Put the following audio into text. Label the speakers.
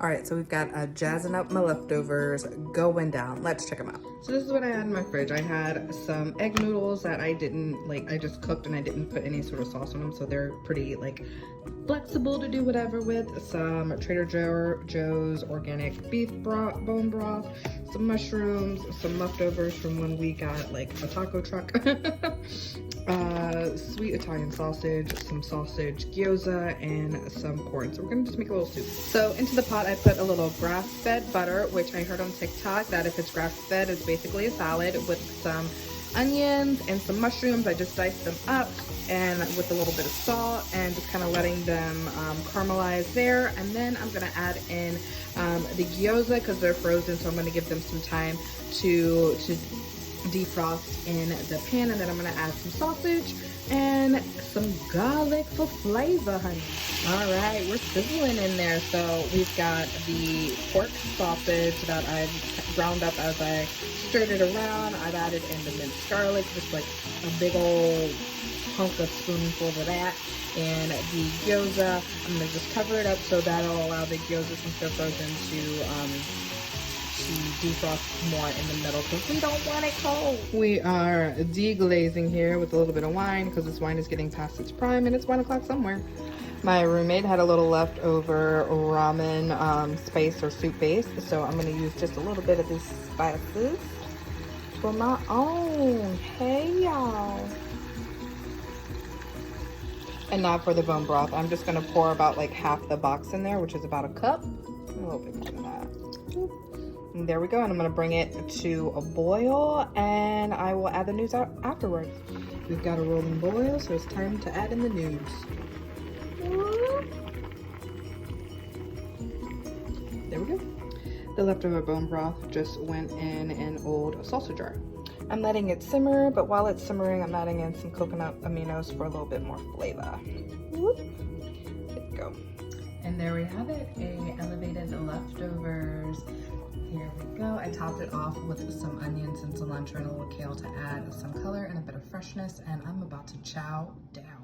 Speaker 1: All right, so we've got jazzing up my leftovers going down. Let's check them out. So this is what I had in my fridge. I had some egg noodles that I didn't, like, I just cooked and I didn't put any sort of sauce on them. So they're pretty, like, flexible to do whatever with. Some Trader Joe's organic beef broth, bone broth, some mushrooms, some leftovers from when we got, like, a taco truck. Sweet Italian sausage, some sausage gyoza, and some corn. So we're gonna just make a little soup. So into the pot I put a little grass-fed butter, which I heard on TikTok that if it's grass-fed it's basically a salad, with some onions and some mushrooms. I just diced them up and with a little bit of salt and just kind of letting them caramelize there. And then I'm gonna add in the gyoza because they're frozen, so I'm gonna give them some time to defrost in the pan, and then I'm gonna add some sausage and some garlic for flavor, honey. All right, we're sizzling in there. So we've got the pork sausage that I've ground up as I stirred it around. I've added in the minced garlic, just like a big old hunk of spoonful of that. And the gyoza, I'm gonna just cover it up so that'll allow the gyoza, since they're frozen, to defrost more in the middle because we don't want it cold. We are deglazing here with a little bit of wine because this wine is getting past its prime and it's 1 o'clock somewhere. My roommate had a little leftover ramen space or soup base, so I'm going to use just a little bit of these spices for my own. Hey y'all. And now for the bone broth, I'm just going to pour about like half the box in there, which is about a cup. A little bit more than that. And there we go, and I'm gonna bring it to a boil and I will add the noodles out afterwards. We've got a rolling boil, so it's time to add in the noodles. There we go. The leftover bone broth just went in an old salsa jar. I'm letting it simmer, but while it's simmering, I'm adding in some coconut aminos for a little bit more flavor. There we go. And there we have it, a elevated leftovers. Here we go. I topped it off with some onions and cilantro and a little kale to add some color and a bit of freshness, and I'm about to chow down.